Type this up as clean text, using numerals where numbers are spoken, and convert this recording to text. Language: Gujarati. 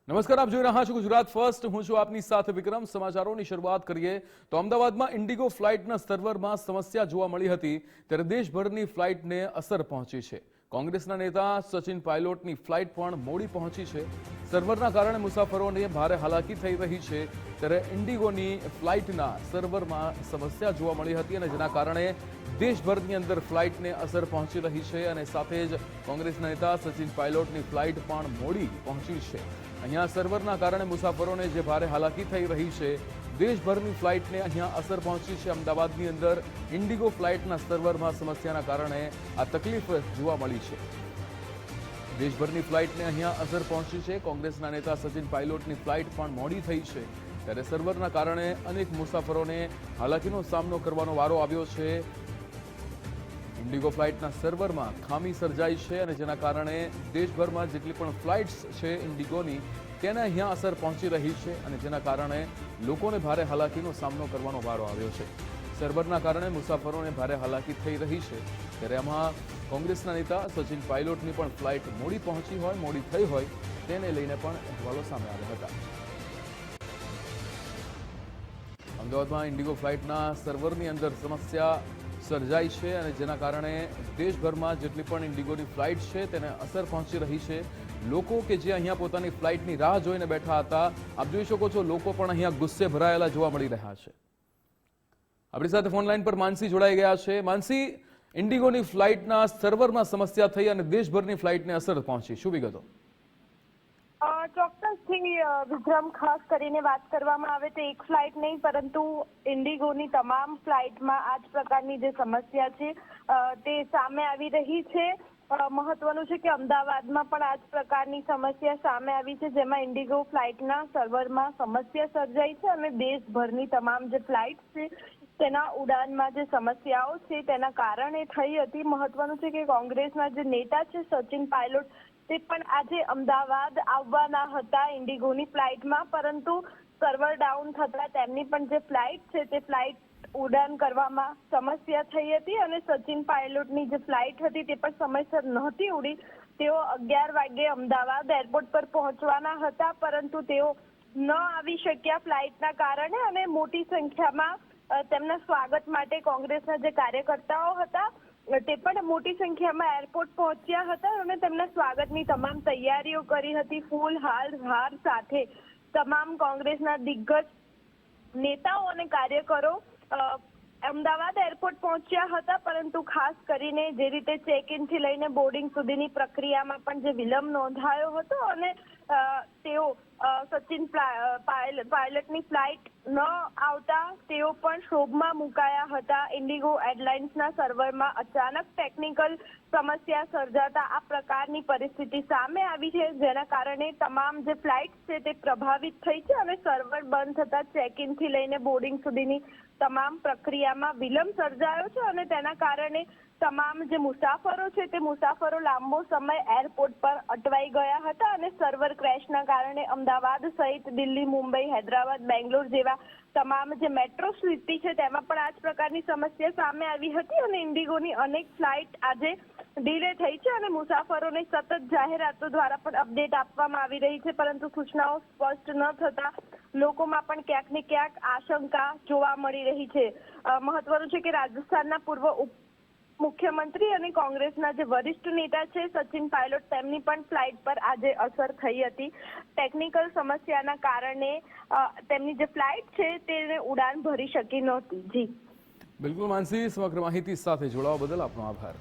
નમસ્કાર, આપ જોઈ રહ્યા છો ગુજરાત ફર્સ્ટ. હું છું આપની સાથે વિક્રમ. સમાચારોની શરૂઆત કરીએ તો અમદાવાદમાં ઇન્ડિગો ફ્લાઇટના સર્વરમાં સમસ્યા જોવા મળી હતી, ત્યારે દેશભરની ફ્લાઇટને અસર પહોંચી છે. કોંગ્રેસના નેતા સચિન પાયલોટની ફ્લાઇટ પણ મોડી પહોંચી છે. સર્વરના કારણે મુસાફરોને ભારે હાલાકી થઈ રહી છે, ત્યારે ઇન્ડિગોની ફ્લાઇટના સર્વરમાં સમસ્યા જોવા મળી હતી અને જેના કારણે દેશભરની અંદર ફ્લાઇટને અસર પહોંચી રહી છે અને સાથે જ કોંગ્રેસના નેતા સચિન પાયલોટની ફ્લાઇટ પણ મોડી પહોંચી છે. અહીંયા સર્વરના કારણે મુસાફરોને જે ભારે હાલાકી થઈ રહી છે, દેશભરની ફ્લાઇટને અહીંયા અસર પહોંચી છે. અમદાવાદની અંદર ઇન્ડિગો ફ્લાઇટના સર્વરમાં સમસ્યાના કારણે આ તકલીફ જોવા મળી છે. દેશભરની ફ્લાઇટને અહીંયા અસર પહોંચી છે. કોંગ્રેસના નેતા સચિન પાયલોટની ફ્લાઇટ પણ મોડી થઈ છે, ત્યારે સર્વરના કારણે અનેક મુસાફરોને હાલાકીનો સામનો કરવાનો વારો આવ્યો છે. ઇન્ડિગો ફ્લાઇટના સર્વરમાં ખામી સર્જાઈ છે અને જેના કારણે દેશભરમાં જેટલી પણ ફ્લાઇટ્સ છે ઇન્ડિગોની તેને અહીંયા અસર પહોંચી રહી છે અને જેના કારણે લોકોને ભારે હાલાકીનો સામનો કરવાનો વારો આવ્યો છે. સર્વરના કારણે મુસાફરોને ભારે હાલાકી થઈ રહી છે, ત્યારે આમાં કોંગ્રેસના નેતા સચિન પાયલોટની પણ ફ્લાઇટ મોડી પહોંચી હોય, મોડી થઈ હોય તેને લઈને પણ અહેવાલો સામે આવ્યા હતા. અમદાવાદમાં ઇન્ડિગો ફ્લાઇટના સર્વરની અંદર સમસ્યા સર્જાઈ છે અને જેના કારણે દેશભરમાં જેટલી પણ ઇન્ડિગોની ફ્લાઇટ છે તેને અસર પહોંચી રહી છે. લોકો કે જે અહીંયા પોતાની ફ્લાઇટની રાહ જોઈને બેઠા હતા, આપ જોઈ શકો છો, લોકો પણ અહીંયા ગુસ્સે ભરાયેલા જોવા મળી રહ્યા છે. આપણી સાથે ફોન લાઈન પર માનસી જોડાઈ ગયા છે. માનસી, ઇન્ડિગોની ફ્લાઇટના સર્વરમાં સમસ્યા થઈ અને દેશભરની ફ્લાઇટને અસર પહોંચી, શું વિગતો? ચોક્કસથી વિક્રમ, ખાસ કરીને વાત કરવામાં આવે તો એક ફ્લાઇટ નહીં પરંતુ ઇન્ડિગોની તમામ ફ્લાઇટમાં આ જ પ્રકારની જે સમસ્યા છે તે સામે આવી રહી છે. મહત્વનું છે કે અમદાવાદમાં પણ આ જ પ્રકારની સમસ્યા સામે આવી છે, જેમાં ઇન્ડિગો ફ્લાઇટના સર્વરમાં સમસ્યા સર્જાઈ છે અને દેશભરની તમામ જે ફ્લાઇટ છે તેના ઉડાનમાં જે સમસ્યાઓ છે તેના કારણે થઈ હતી. મહત્વનું છે કે કોંગ્રેસના જે નેતા છે સચિન પાયલોટ તે પણ આજે અમદાવાદ આવવાના હતા ઇન્ડિગોની ફ્લાઇટમાં, પરંતુ સર્વર ડાઉન થતા તેમની પણ જે ફ્લાઇટ છે તે ફ્લાઇટ ઉડાન કરવામાં સમસ્યા થઈ હતી અને સચિન પાયલોટની જે ફ્લાઇટ હતી તે પણ સમયસર નહોતી ઉડી. તેઓ 11 વાગ્યે અમદાવાદ એરપોર્ટ પર પહોંચવાના હતા, પરંતુ તેઓ ન આવી શક્યા ફ્લાઇટના કારણે અને મોટી સંખ્યામાં તેમના સ્વાગત માટે કોંગ્રેસના જે કાર્યકર્તાઓ હતા તે પણ મોટી સંખ્યામાં એરપોર્ટ પહોંચ્યા હતા અને તેમના સ્વાગતની તમામ તૈયારીઓ કરી હતી. ફૂલ હાર સાથે તમામ કોંગ્રેસના દિગ્ગજ નેતાઓ અને કાર્યકરો અમદાવાદ એરપોર્ટ પહોંચ્યા હતા, પરંતુ ખાસ કરીને જે રીતે ચેક ઇન થી લઈને બોર્ડિંગ સુધીની પ્રક્રિયામાં પણ જે વિલંબ નોંધાયો હતો અને તેઓ સચિન પાયલટની ફ્લાઇટ ન આવતા તેઓ પણ શોભમાં મુકાયા હતા. ઇન્ડિગો એરલાઇન્સના સર્વરમાં અચાનક ટેકનિકલ સમસ્યા સર્જાતા આ પ્રકારની પરિસ્થિતિ સામે આવી છે, જેના કારણે તમામ જે ફ્લાઇટ છે તે પ્રભાવિત થઈ છે અને સર્વર બંધ થતા ચેક ઇન થી લઈને બોર્ડિંગ સુધીની તમામ પ્રક્રિયામાં વિલંબ સર્જાયો છે અને તેના કારણે તમામ જે મુસાફરો છે તે મુસાફરો લાંબો સમય એરપોર્ટ પર અટવાઈ ગયા હતા અને સર્વર ક્રેશના કારણે અમદાવાદ સહિત દિલ્હી, મુંબઈ, હૈદરાબાદ, બેંગ્લોર જેવા તમામ જે મેટ્રો સિટી છે તેમાં પણ આ જ પ્રકારની સમસ્યા સામે આવી હતી અને ઇન્ડિગોની અનેક ફ્લાઇટ આજે ડીલે થઈ છે અને મુસાફરોને સતત જાહેરાતો દ્વારા પણ અપડેટ આપવામાં આવી રહી છે, પરંતુ સૂચનાઓ સ્પષ્ટ ન થતા લોકોમાં પણ ક્યાંક ને ક્યાંક આશંકા જોવા મળી રહી છે. મહત્વનું છે કે રાજસ્થાનના પૂર્વ મુખ્યમંત્રી અને કોંગ્રેસના જે વરિષ્ઠ નેતા છે સચિન પાયલોટ, તેમની પણ ફ્લાઇટ પર આજે અસર થઈ હતી. ટેકનિકલ સમસ્યાના કારણે તેમની જે ફ્લાઇટ છે તેને ઉડાન ભરી શકી નહોતી. જી બિલકુલ માનસી, સમગ્ર માહિતી સાથે જોડાવા બદલ આપનો આભાર.